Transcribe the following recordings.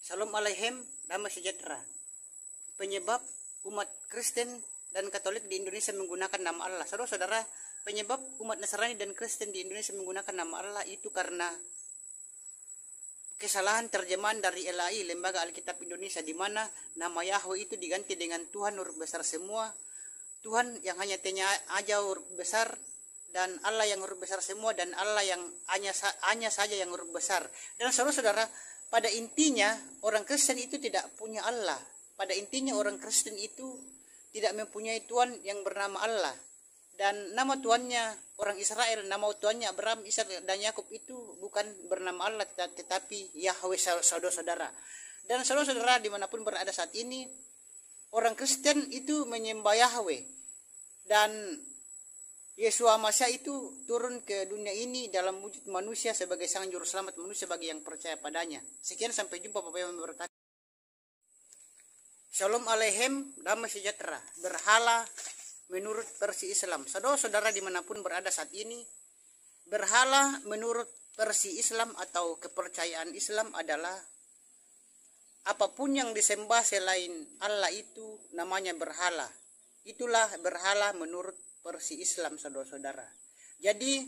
Shalom Aleichem, damai sejahtera. Penyebab umat Kristen dan Katolik di Indonesia menggunakan nama Allah. Saudara-saudara, penyebab umat Nasrani dan Kristen di Indonesia menggunakan nama Allah itu karena kesalahan terjemahan dari LAI, Lembaga Alkitab Indonesia, di mana nama Yahweh itu diganti dengan Tuhan huruf besar semua, Tuhan yang hanya T-nya aja huruf besar, dan Allah yang huruf besar semua, dan Allah yang hanya saja yang huruf besar. Dan saudara-saudara, pada intinya orang Kristen itu tidak punya Allah. Pada intinya orang Kristen itu tidak mempunyai Tuhan yang bernama Allah. Dan nama Tuhannya orang Israel, nama Tuhannya Abraham, Ishak dan Yakub itu bukan bernama Allah, tetapi Yahweh, saudara-saudara. Dan saudara-saudara dimanapun berada saat ini, orang Kristen itu menyembah Yahweh. Dan Yesus Masya itu turun ke dunia ini dalam wujud manusia sebagai sang juru selamat manusia bagi yang percaya padanya. Sekian, sampai jumpa, Bapak yang memberkati. Shalom Aleichem, damai sejahtera. Berhala menurut versi Islam. Saudara-saudara dimanapun berada saat ini, berhala menurut versi Islam atau kepercayaan Islam adalah apapun yang disembah selain Allah itu namanya berhala. Itulah berhala menurut versi Islam, saudara-saudara. Jadi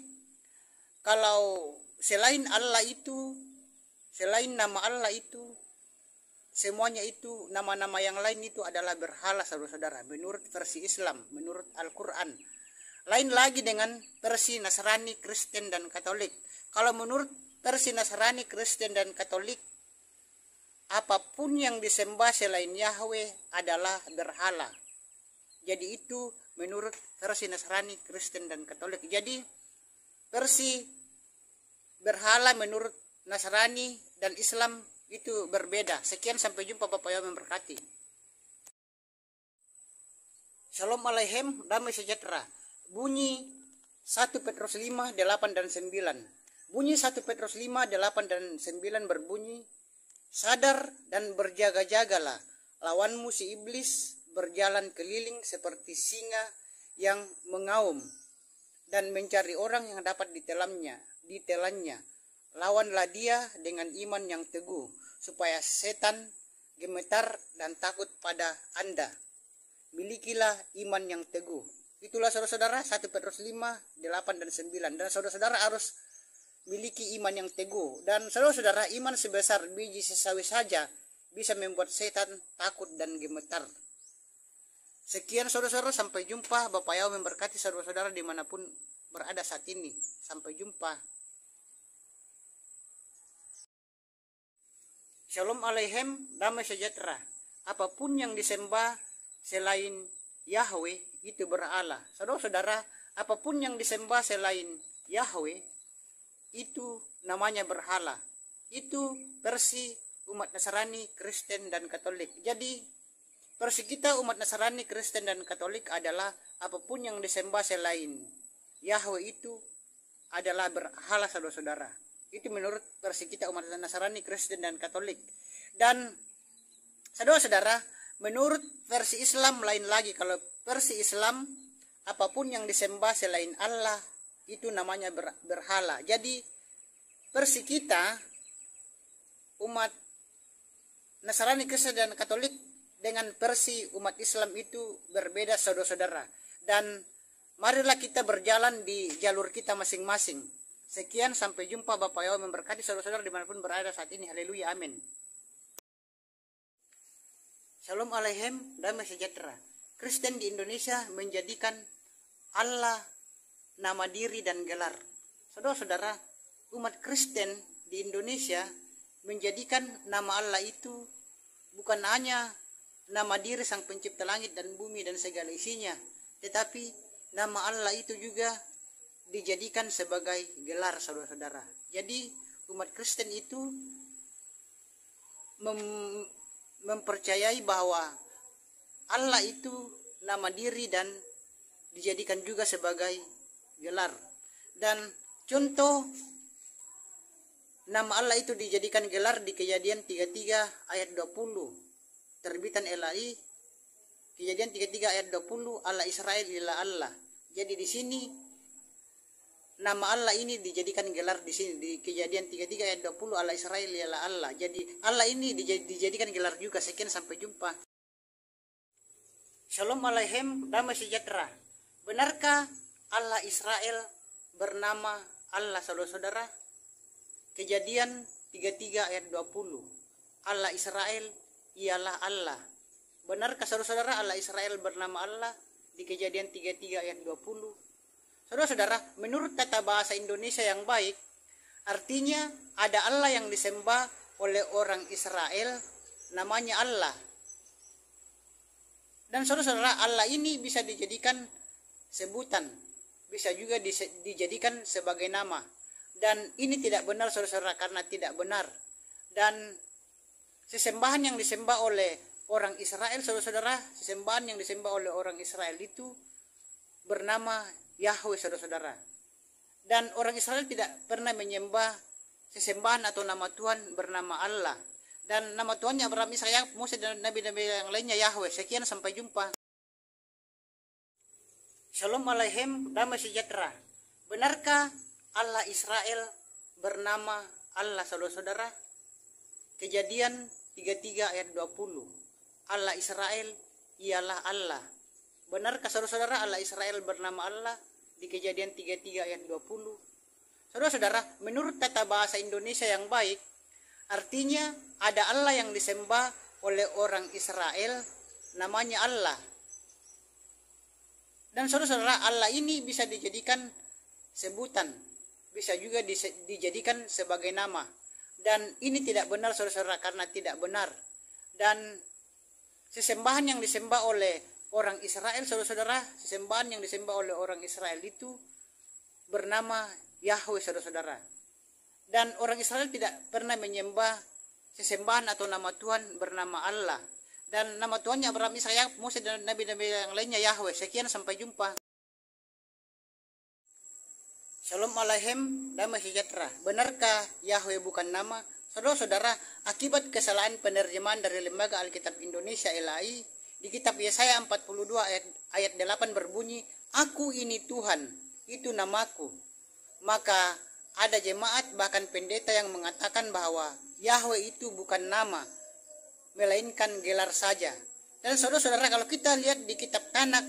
kalau selain Allah itu, selain nama Allah itu, semuanya itu nama-nama yang lain itu adalah berhala, saudara-saudara, menurut versi Islam, menurut Al-Quran. Lain lagi dengan versi Nasrani, Kristen dan Katolik. Kalau menurut versi Nasrani, Kristen dan Katolik, apapun yang disembah selain Yahweh adalah berhala. Jadi itu menurut versi Nasrani, Kristen dan Katolik. Jadi versi berhala menurut Nasrani dan Islam itu berbeda. Sekian, sampai jumpa, Bapak yang memberkati. Shalom Aleichem, damai sejahtera. Bunyi 1 Petrus 5, 8 dan 9. Bunyi 1 Petrus 5, 8 dan 9 berbunyi, sadar dan berjaga-jagalah, lawanmu si iblis berjalan keliling seperti singa yang mengaum dan mencari orang yang dapat ditelannya. Lawanlah dia dengan iman yang teguh, supaya setan gemetar dan takut pada Anda. Milikilah iman yang teguh. Itulah saudara-saudara 1 Petrus 5, 8 dan 9. Dan saudara-saudara harus miliki iman yang teguh. Dan saudara-saudara, iman sebesar biji sesawi saja bisa membuat setan takut dan gemetar. Sekian saudara-saudara, sampai jumpa. Bapak Yahweh memberkati saudara-saudara dimanapun berada saat ini. Sampai jumpa. Shalom Aleichem, damai sejahtera. Apapun yang disembah selain Yahweh itu berhala. Saudara-saudara, apapun yang disembah selain Yahweh itu namanya berhala. Itu versi umat Nasrani, Kristen dan Katolik. Jadi versi kita umat Nasrani, Kristen dan Katolik adalah apapun yang disembah selain Yahweh itu adalah berhala, saudara-saudara. Itu menurut versi kita umat Nasrani, Kristen dan Katolik. Dan saudara-saudara, menurut versi Islam lain lagi. Kalau versi Islam, apapun yang disembah selain Allah itu namanya berhala. Jadi versi kita umat Nasrani, Kristen dan Katolik dengan versi umat Islam itu berbeda, saudara-saudara. Dan marilah kita berjalan di jalur kita masing-masing. Sekian, sampai jumpa. Bapak Yahweh memberkati saudara-saudara dimanapun berada saat ini. Haleluya, amin. Shalom Aleichem, damai sejahtera. Kristen di Indonesia menjadikan Allah nama diri dan gelar. Saudara-saudara, umat Kristen di Indonesia menjadikan nama Allah itu bukan hanya nama diri sang pencipta langit dan bumi dan segala isinya, tetapi nama Allah itu juga dijadikan sebagai gelar, saudara-saudara. Jadi umat Kristen itu mempercayai bahwa Allah itu nama diri dan dijadikan juga sebagai gelar. Dan contoh nama Allah itu dijadikan gelar di Kejadian 33 ayat 20. Terbitan LAI, Kejadian 33 ayat 20, Allah Israel ialah Allah. Jadi di sini nama Allah ini dijadikan gelar di sini di Kejadian 33 ayat 20, Allah Israel ialah Allah. Jadi Allah ini dijadikan gelar juga. Sekian, sampai jumpa. Shalom Aleichem, damai sejahtera. Benarkah Allah Israel bernama Allah, saudara-saudara? Kejadian 33 ayat 20, Allah Israel ialah Allah. Benarkah saudara-saudara Allah Israel bernama Allah di Kejadian 33 ayat 20? Saudara-saudara, menurut tata bahasa Indonesia yang baik, artinya ada Allah yang disembah oleh orang Israel, namanya Allah. Dan saudara-saudara, Allah ini bisa dijadikan sebutan, bisa juga dijadikan sebagai nama. Dan ini tidak benar, saudara-saudara, karena tidak benar. Dan sesembahan yang disembah oleh orang Israel, saudara-saudara, sesembahan yang disembah oleh orang Israel itu bernama Yahweh, saudara-saudara. Dan orang Israel tidak pernah menyembah sesembahan atau nama Tuhan bernama Allah. Dan nama Tuhannya Abraham, Ishak, Yakub, Musa, dan nabi-nabi yang lainnya Yahweh. Sekian, sampai jumpa. Shalom Aleichem, damai sejahtera. Benarkah Allah Israel bernama Allah, saudara-saudara? Kejadian 33 ayat 20, Allah Israel ialah Allah. Benarkah saudara-saudara Allah Israel bernama Allah di Kejadian 33 ayat 20? Saudara-saudara, menurut tata bahasa Indonesia yang baik, artinya ada Allah yang disembah oleh orang Israel, namanya Allah. Dan saudara-saudara, Allah ini bisa dijadikan sebutan, bisa juga dijadikan sebagai nama. Dan ini tidak benar, saudara-saudara, karena tidak benar. Dan sesembahan yang disembah oleh orang Israel, saudara-saudara, sesembahan yang disembah oleh orang Israel itu bernama Yahweh, saudara-saudara. Dan orang Israel tidak pernah menyembah sesembahan atau nama Tuhan bernama Allah. Dan nama Tuhannya Abraham, Ishak, Yakub, Musa, dan nabi-nabi yang lainnya Yahweh. Sekian, sampai jumpa. Shalom Aleichem, damai sejahtera. Benarkah Yahweh bukan nama? Saudara-saudara, akibat kesalahan penerjemahan dari Lembaga Alkitab Indonesia LAI, di kitab Yesaya 42 ayat 8 berbunyi, Aku ini Tuhan, itu namaku. Maka ada jemaat bahkan pendeta yang mengatakan bahwa Yahweh itu bukan nama, melainkan gelar saja. Dan saudara-saudara, kalau kita lihat di kitab Tanak,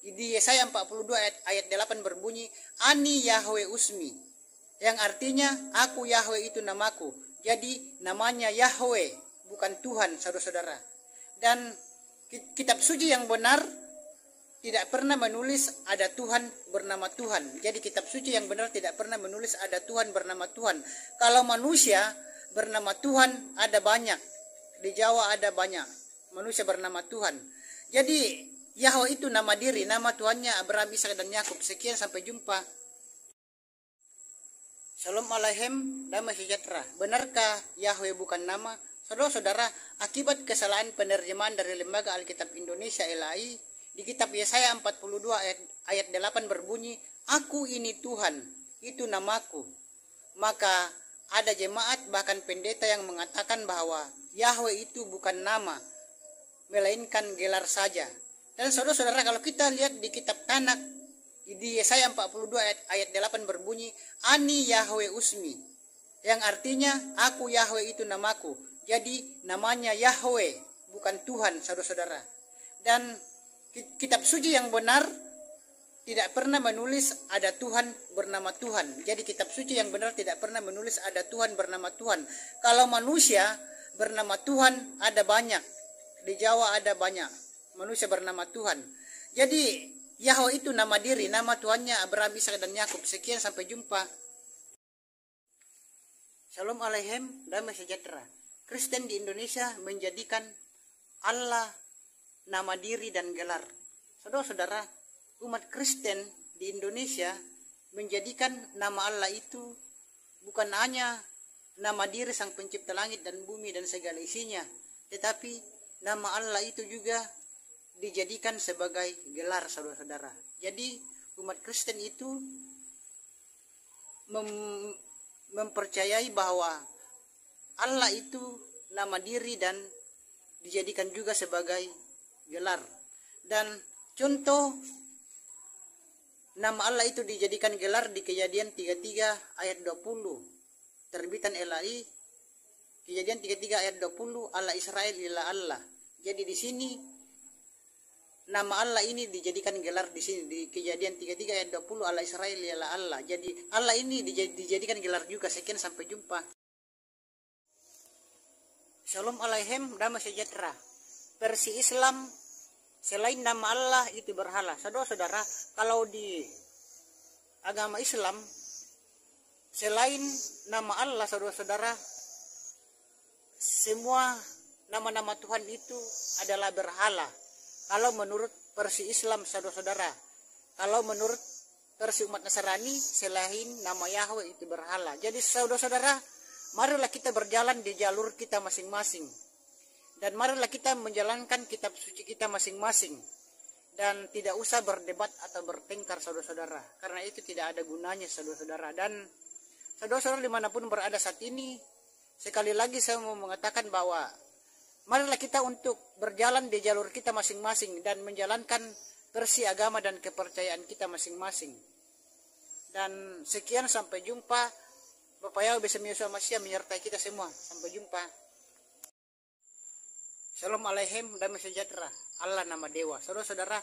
di Yesaya 42 ayat 8 berbunyi, Ani Yahweh Usmi, yang artinya aku Yahweh itu namaku. Jadi namanya Yahweh, bukan Tuhan, saudara-saudara. Dan kitab suci yang benar tidak pernah menulis ada Tuhan bernama Tuhan. Jadi kitab suci yang benar tidak pernah menulis ada Tuhan bernama Tuhan. Kalau manusia bernama Tuhan ada banyak. Di Jawa ada banyak manusia bernama Tuhan. Jadi Yahweh itu nama diri, nama Tuhannya Abraham, Ishak, dan Yakub. Sekian, sampai jumpa. Shalom Aleichem, damai sejahtera. Benarkah Yahweh bukan nama? Saudara-saudara, akibat kesalahan penerjemahan dari Lembaga Alkitab Indonesia LAI, di kitab Yesaya 42 ayat 8 berbunyi, Aku ini Tuhan, itu namaku. Maka ada jemaat bahkan pendeta yang mengatakan bahwa Yahweh itu bukan nama, melainkan gelar saja. Dan saudara-saudara, kalau kita lihat di kitab Tanak, di Yesaya 42 ayat 8 berbunyi, Ani Yahweh Usmi, yang artinya aku Yahweh itu namaku. Jadi namanya Yahweh, bukan Tuhan, saudara-saudara. Dan kitab suci yang benar tidak pernah menulis ada Tuhan bernama Tuhan. Jadi kitab suci yang benar tidak pernah menulis ada Tuhan bernama Tuhan. Kalau manusia bernama Tuhan ada banyak. Di Jawa ada banyak manusia bernama Tuhan. Jadi Yahweh itu nama diri, nama Tuhannya Abraham, Ishak, dan Yakub. Sekian, sampai jumpa. Shalom Aleichem, damai sejahtera. Kristen di Indonesia menjadikan Allah nama diri dan gelar. Saudara-saudara, umat Kristen di Indonesia menjadikan nama Allah itu bukan hanya nama diri Sang Pencipta langit dan bumi dan segala isinya, tetapi nama Allah itu juga dijadikan sebagai gelar, saudara-saudara. Jadi umat Kristen itu mempercayai bahwa Allah itu nama diri dan dijadikan juga sebagai gelar. Dan contoh nama Allah itu dijadikan gelar di Kejadian 33 ayat 20. Terbitan LAI Kejadian 33 ayat 20, Allah Israel ialah Allah. Jadi di sini nama Allah ini dijadikan gelar di sini di Kejadian 33 ayat 20, Allah Israel ialah Allah. Jadi Allah ini dijadikan gelar juga. Sekian, sampai jumpa. Shalom Aleichem, damai sejahtera. Versi Islam, selain nama Allah itu berhala. Saudara-saudara, kalau di agama Islam, selain nama Allah, saudara-saudara, semua nama-nama Tuhan itu adalah berhala. Kalau menurut versi Islam, saudara-saudara. Kalau menurut versi umat Nasrani, selain nama Yahweh itu berhala. Jadi saudara-saudara, marilah kita berjalan di jalur kita masing-masing. Dan marilah kita menjalankan kitab suci kita masing-masing. Dan tidak usah berdebat atau bertengkar, saudara-saudara. Karena itu tidak ada gunanya, saudara-saudara. Dan saudara-saudara dimanapun berada saat ini, sekali lagi saya mau mengatakan bahwa marilah kita untuk berjalan di jalur kita masing-masing dan menjalankan versi agama dan kepercayaan kita masing-masing. Dan sekian, sampai jumpa. Bapak Yahweh Besem Yesus Masya menyertai kita semua. Sampai jumpa. Shalom Aleichem, damai sejahtera. Allah nama dewa. Saudara-saudara,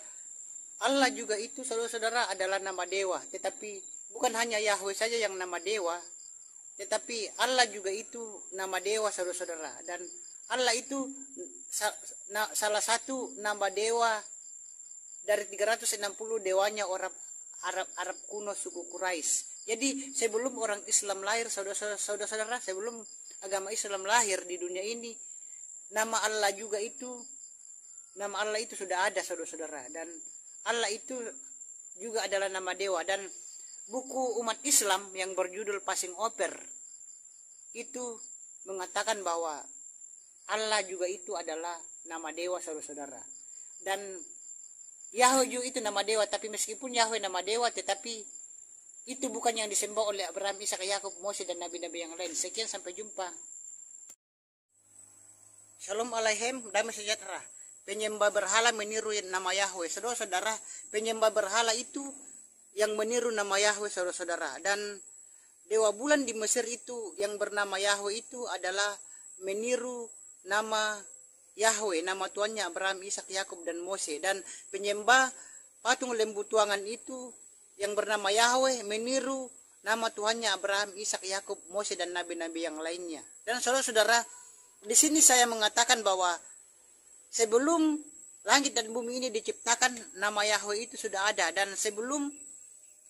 Allah juga itu, saudara-saudara, adalah nama dewa. Tetapi bukan hanya Yahweh saja yang nama dewa, tetapi Allah juga itu nama dewa, saudara-saudara. Dan Allah itu salah satu nama dewa dari 360 dewanya orang Arab kuno suku Quraisy. Jadi sebelum orang Islam lahir, saudara-saudara, sebelum agama Islam lahir di dunia ini, nama Allah itu sudah ada, saudara-saudara. Dan Allah itu juga adalah nama dewa. Dan buku umat Islam yang berjudul Passing Over itu mengatakan bahwa Allah juga itu adalah nama dewa, saudara-saudara. Dan Yahweh juga itu nama dewa. Tapi meskipun Yahweh nama dewa, tetapi itu bukan yang disembah oleh Abraham, Ishak, Yakub, Mose, dan nabi-nabi yang lain. Sekian, sampai jumpa. Shalom Aleichem, damai sejahtera. Penyembah berhala meniru nama Yahweh. Saudara-saudara, penyembah berhala itu yang meniru nama Yahweh, saudara-saudara. Dan dewa bulan di Mesir itu yang bernama Yahweh itu adalah meniru nama Yahweh, nama tuannya Abraham, Ishak, Yakub, dan Mose. Dan penyembah patung lembu tuangan itu yang bernama Yahweh meniru nama Tuhannya Abraham, Ishak, Yakub, Mose, dan nabi-nabi yang lainnya. Dan saudara-saudara, di sini saya mengatakan bahwa sebelum langit dan bumi ini diciptakan, nama Yahweh itu sudah ada. Dan sebelum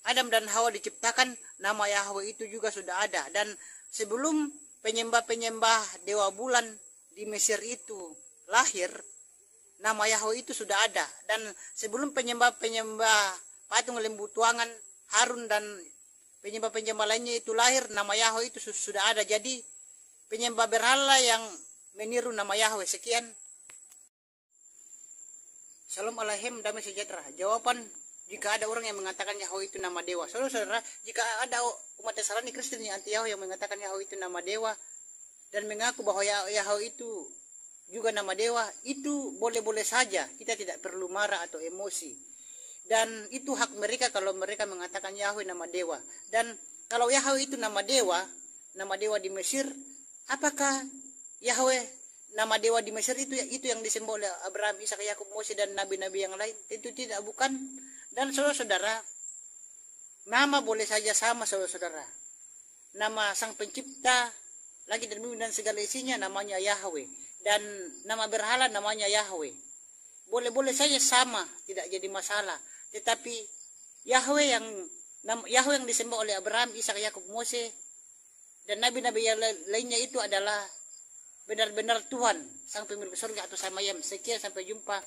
Adam dan Hawa diciptakan, nama Yahweh itu juga sudah ada. Dan sebelum penyembah-penyembah dewa bulan di Mesir itu lahir, nama Yahweh itu sudah ada. Dan sebelum penyembah-penyembah patung lembu tuangan Harun dan penyembah-penyembah lainnya itu lahir, nama Yahweh itu sudah ada. Jadi penyembah berhala yang meniru nama Yahweh. Sekian. Shalom Aleichem, damai sejahtera. Jawaban jika ada orang yang mengatakan Yahweh itu nama dewa. Saudara-saudara, jika ada umat Nasrani Kristen yang anti Yahweh yang mengatakan Yahweh itu nama dewa dan mengaku bahwa Yahweh itu juga nama dewa, itu boleh-boleh saja. Kita tidak perlu marah atau emosi. Dan itu hak mereka kalau mereka mengatakan Yahweh nama dewa. Dan kalau Yahweh itu nama dewa di Mesir, apakah Yahweh nama dewa di Mesir itu yang disembah oleh Abraham, Ishak, Yakub, Mose, dan nabi-nabi yang lain? Tentu tidak, bukan. Dan saudara-saudara, nama boleh saja sama, saudara-saudara. Nama Sang Pencipta langit dan bumi dan segala isinya namanya Yahweh. Dan nama berhala namanya Yahweh. Boleh-boleh saja sama, tidak jadi masalah. Tetapi Yahweh yang disembah oleh Abraham, Ishak, Yakub, Mose, dan nabi-nabi yang lainnya itu adalah benar-benar Tuhan, Sang Pemilik surga atau Samayam. Sekian, sampai jumpa.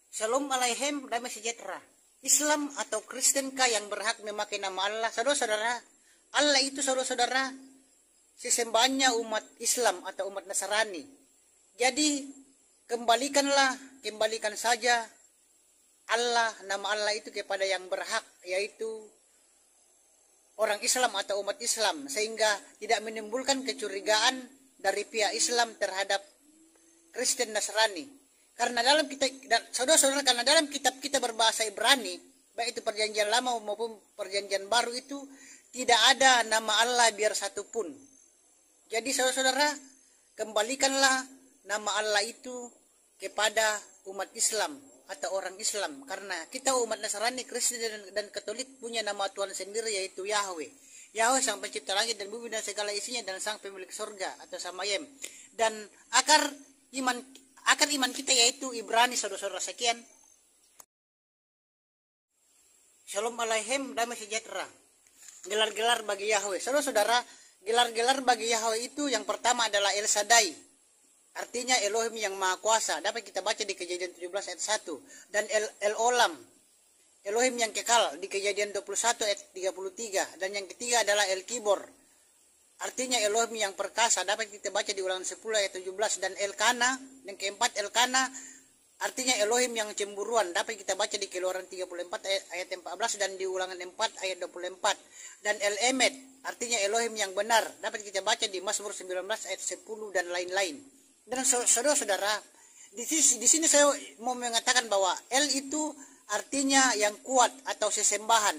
Shalom Aleichem, damai sejahtera. Islam atau Kristenkah yang berhak memakai nama Allah? Saudara-saudara, Allah itu, saudara-saudara, sesembahannya umat Islam atau umat Nasrani. Jadi kembalikan saja Allah, nama Allah itu kepada yang berhak, yaitu orang Islam atau umat Islam, sehingga tidak menimbulkan kecurigaan dari pihak Islam terhadap Kristen Nasrani. Karena dalam kitab, saudara-saudara, karena dalam kitab kita berbahasa Ibrani, baik itu perjanjian lama maupun perjanjian baru itu tidak ada nama Allah biar satupun. Jadi saudara-saudara, kembalikanlah nama Allah itu kepada umat Islam atau orang Islam, karena kita umat Nasrani, Kristen dan Katolik punya nama Tuhan sendiri, yaitu Yahweh. Yahweh sang pencipta langit dan bumi dan segala isinya, dan sang pemilik surga atau Samayem. Dan akar iman kita yaitu Ibrani, saudara-saudara. Sekian. Shalom Aleichem, damai sejahtera. Gelar-gelar bagi Yahweh. Saudara-saudara, gelar-gelar bagi Yahweh itu yang pertama adalah El Shaddai. Artinya Elohim yang Maha Kuasa. Dapat kita baca di Kejadian 17 ayat 1. Dan El Olam, Elohim yang kekal, di Kejadian 21 ayat 33. Dan yang ketiga adalah El Kibor. Artinya Elohim yang perkasa. Dapat kita baca di Ulangan 10 ayat 17. Dan Elkana, yang keempat Elkana, artinya Elohim yang cemburuan. Dapat kita baca di Keluaran 34 ayat 14 dan di Ulangan 4 ayat 24. Dan El Emet, artinya Elohim yang benar. Dapat kita baca di Mazmur 19 ayat 10 dan lain-lain. Dan saudara-saudara, di sini saya mau mengatakan bahwa El itu artinya yang kuat atau sesembahan.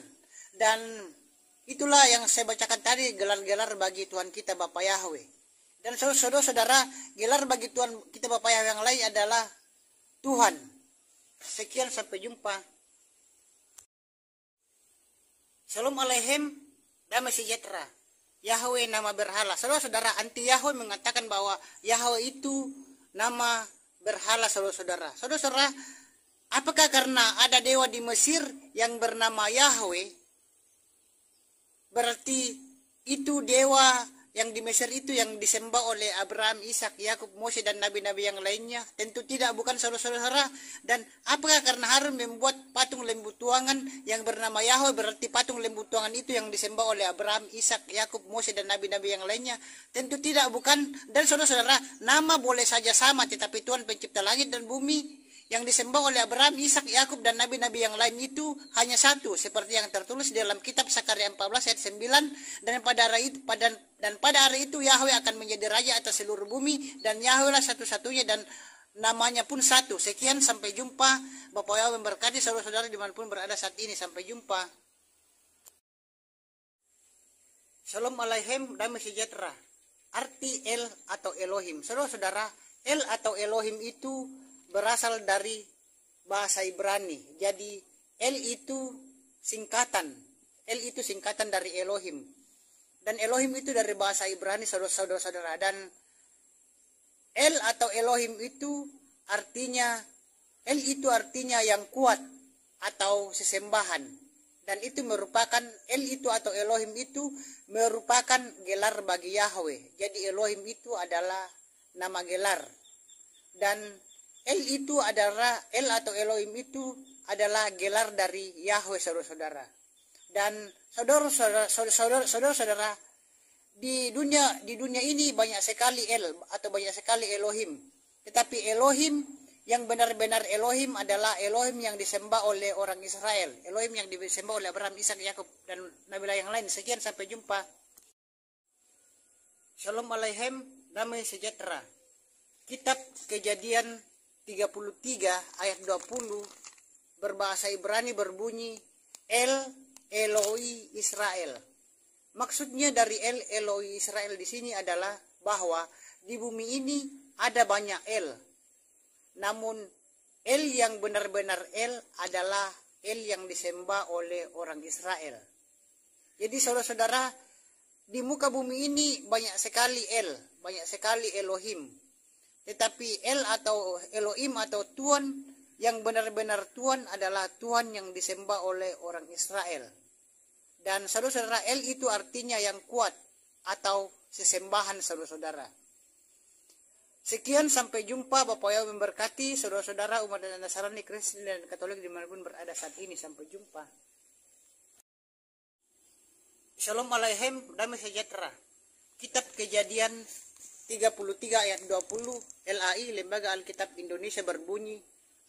Dan itulah yang saya bacakan tadi, gelar-gelar bagi Tuhan kita Bapa Yahweh. Dan saudara-saudara, gelar bagi Tuhan kita Bapa Yahweh yang lain adalah Tuhan. Sekian, sampai jumpa. Shalom Aleichem, damai sejahtera. Yahweh nama berhala. Saudara-saudara, anti Yahweh mengatakan bahwa Yahweh itu nama berhala, saudara-saudara. Saudara-saudara, apakah karena ada dewa di Mesir yang bernama Yahweh, berarti itu dewa yang di Mesir itu yang disembah oleh Abraham, Ishak, Yakub, Mose dan nabi-nabi yang lainnya? Tentu tidak, bukan, saudara-saudara. Dan apakah karena Harun membuat patung lembu tuangan yang bernama Yahweh, berarti patung lembu tuangan itu yang disembah oleh Abraham, Ishak, Yakub, Mose dan nabi-nabi yang lainnya? Tentu tidak, bukan. Dan saudara-saudara, nama boleh saja sama, tetapi Tuhan pencipta langit dan bumi yang disembah oleh Abraham, Ishak, Yakub dan nabi-nabi yang lain itu hanya satu, seperti yang tertulis di dalam kitab Sakaria 14 ayat 9. Dan pada hari itu Yahweh akan menjadi raja atas seluruh bumi, dan Yahweh lah satu-satunya dan namanya pun satu. Sekian, sampai jumpa. Bapak Yahweh memberkati saudara-saudara dimanapun berada saat ini. Sampai jumpa. Shalom Aleichem, damai sejahtera. Arti El atau Elohim. Saudara-saudara, El atau Elohim itu berasal dari bahasa Ibrani. Jadi El itu singkatan. El itu singkatan dari Elohim. Dan Elohim itu dari bahasa Ibrani, saudara-saudara. Dan El atau Elohim itu artinya, El itu artinya yang kuat atau sesembahan. Dan itu merupakan, El itu atau Elohim itu merupakan gelar bagi Yahweh. Jadi Elohim itu adalah nama gelar. Dan El itu adalah, El atau Elohim itu adalah gelar dari Yahweh, saudara-saudara. Dan saudara-saudara, di dunia ini banyak sekali El atau banyak sekali Elohim. Tetapi Elohim yang benar-benar Elohim adalah Elohim yang disembah oleh orang Israel. Elohim yang disembah oleh Abraham, Ishak, Yakub dan nabi yang lain. Sekian, sampai jumpa. Shalom Aleichem, damai sejahtera. Kitab Kejadian 33 ayat 20 berbahasa Ibrani berbunyi El Eloi Israel. Maksudnya dari El Eloi Israel di sini adalah bahwa di bumi ini ada banyak El. Namun El yang benar-benar El adalah El yang disembah oleh orang Israel. Jadi saudara-saudara, di muka bumi ini banyak sekali El, banyak sekali Elohim. Tetapi El atau Elohim atau Tuhan yang benar-benar Tuhan adalah Tuhan yang disembah oleh orang Israel. Dan saudara-saudara, El itu artinya yang kuat atau sesembahan, saudara-saudara. Sekian, sampai jumpa. Bapak Yahweh memberkati saudara-saudara umat Nasrani, Kristen dan Katolik dimanapun berada saat ini. Sampai jumpa. Shalom Aleichem, damai sejahtera. Kitab Kejadian 33 ayat 20 LAI Lembaga Alkitab Indonesia berbunyi,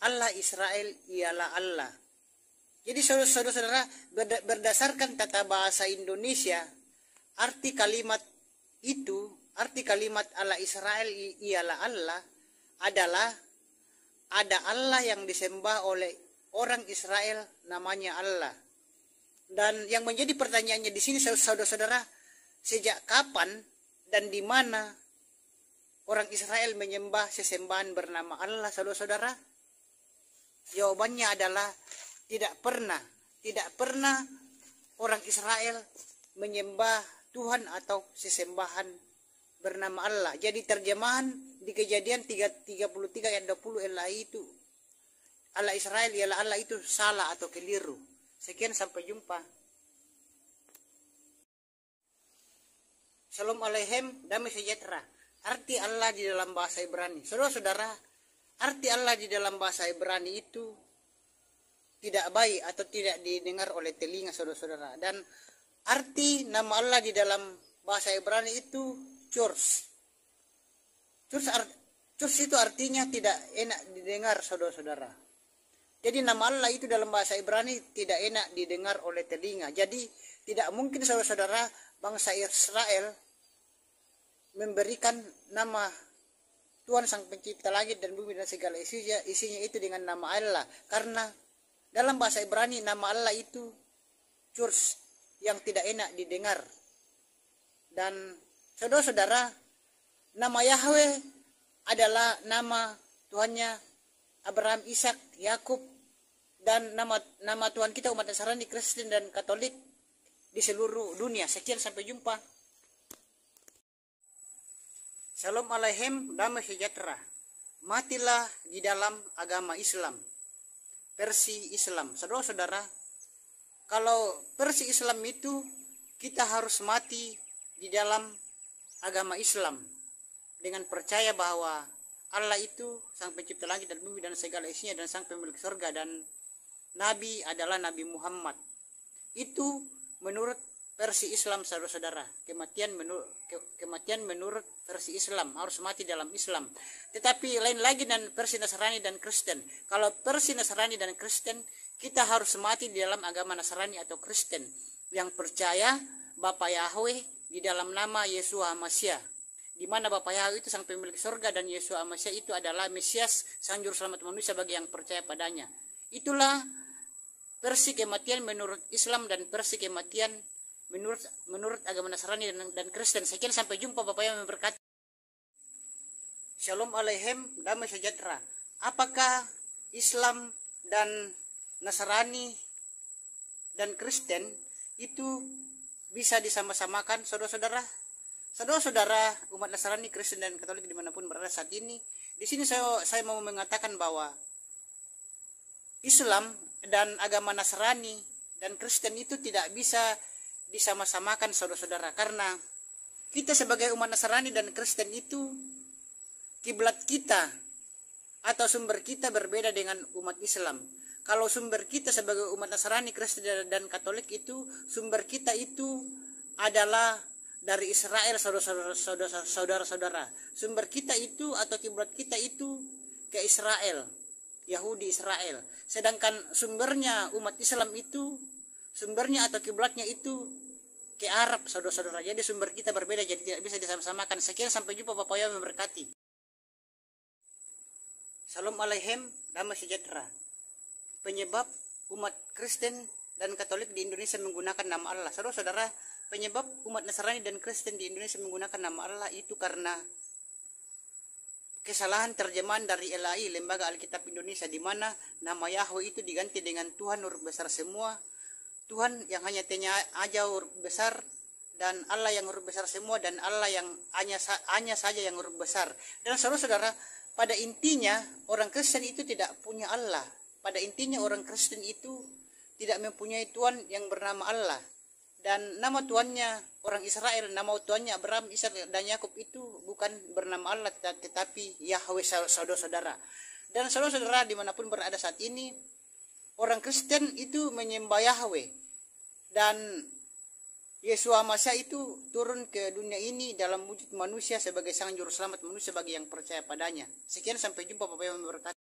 Allah Israel ialah Allah. Jadi saudara-saudara, berdasarkan tata bahasa Indonesia, arti kalimat Allah Israel ialah Allah adalah ada Allah yang disembah oleh orang Israel namanya Allah. Dan yang menjadi pertanyaannya di sini saudara-saudara, sejak kapan dan di mana orang Israel menyembah sesembahan bernama Allah, saudara-saudara? Jawabannya adalah tidak pernah orang Israel menyembah Tuhan atau sesembahan bernama Allah. Jadi terjemahan di Kejadian 33 ayat 20 Allah Israel ialah Allah itu salah atau keliru. Sekian, sampai jumpa. Shalom Aleichem, damai sejahtera. Arti Allah di dalam bahasa Ibrani. Saudara-saudara, arti Allah di dalam bahasa Ibrani itu tidak baik atau tidak didengar oleh telinga, saudara-saudara. Dan arti nama Allah di dalam bahasa Ibrani itu Churs. Churs itu artinya tidak enak didengar, saudara-saudara. Jadi nama Allah itu dalam bahasa Ibrani tidak enak didengar oleh telinga. Jadi tidak mungkin, saudara-saudara, bangsa Israel memberikan nama Tuhan Sang Pencipta langit dan bumi dan segala isinya itu dengan nama Allah. Karena dalam bahasa Ibrani nama Allah itu Churs, yang tidak enak didengar. Dan saudara-saudara, nama Yahweh adalah nama Tuhannya Abraham, Ishak, Yakub, dan nama Tuhan kita umat Nasrani, Kristen, dan Katolik di seluruh dunia. Sekian, sampai jumpa. Shalom Aleichem, damai sejahtera. Matilah di dalam agama Islam, versi Islam. Saudara-saudara, kalau versi Islam itu kita harus mati di dalam agama Islam dengan percaya bahwa Allah itu Sang Pencipta langit dan bumi dan segala isinya, dan Sang Pemilik surga, dan Nabi adalah Nabi Muhammad. Itu menurut versi Islam, saudara-saudara. Kematian menurut versi Islam, harus mati dalam Islam. Tetapi lain lagi dan versi Nasrani dan Kristen. Kalau versi Nasrani dan Kristen, kita harus mati di dalam agama Nasrani atau Kristen yang percaya Bapa Yahweh di dalam nama Yeshua Masiah, di mana Bapa Yahweh itu Sang Pemilik surga dan Yeshua Masiah itu adalah Mesias, Sang Juru Selamat manusia bagi yang percaya padanya. Itulah versi kematian menurut Islam dan versi kematian menurut agama Nasrani dan Kristen. Sekian, sampai jumpa. Bapak yang memberkati. Shalom Aleichem, damai sejahtera. Apakah Islam dan Nasrani dan Kristen itu bisa disama-samakan, saudara-saudara? Saudara-saudara umat Nasrani, Kristen, dan Katolik dimanapun berada saat ini, di sini saya mau mengatakan bahwa Islam dan agama Nasrani dan Kristen itu tidak bisa disama-samakan, saudara-saudara, karena kita sebagai umat Nasrani dan Kristen itu kiblat kita atau sumber kita berbeda dengan umat Islam. Kalau sumber kita sebagai umat Nasrani, Kristen, dan Katolik itu sumber kita itu adalah dari Israel, saudara-saudara. Sumber kita itu atau kiblat kita itu ke Israel, Yahudi Israel. Sedangkan sumbernya umat Islam itu, sumbernya atau kiblatnya itu ke Arab, saudara-saudara. Jadi sumber kita berbeda, jadi tidak bisa disama-samakan. Sekian, sampai jumpa. Bapak yang memberkati. Shalom Aleichem, damai sejahtera. Penyebab umat Kristen dan Katolik di Indonesia menggunakan nama Allah, saudara-saudara, penyebab umat Nasrani dan Kristen di Indonesia menggunakan nama Allah itu karena kesalahan terjemahan dari LAI, Lembaga Alkitab Indonesia, di mana nama Yahweh itu diganti dengan Tuhan huruf besar semua, Tuhan yang hanya T-nya aja huruf besar, dan Allah yang huruf besar semua, dan Allah yang hanya saja yang huruf besar. Dan saudara-saudara, pada intinya orang Kristen itu tidak punya Allah. Pada intinya orang Kristen itu tidak mempunyai Tuhan yang bernama Allah. Dan nama Tuhannya orang Israel, nama Tuhannya Abraham, Ishak, dan Yakub itu bukan bernama Allah, tetapi Yahweh, saudara-saudara. Dan saudara-saudara dimanapun berada saat ini, orang Kristen itu menyembah Yahweh. Dan Yeshua Masiah itu turun ke dunia ini dalam wujud manusia sebagai Sang Juru Selamat manusia bagi yang percaya padanya. Sekian, sampai jumpa. Bapak yang memberkati.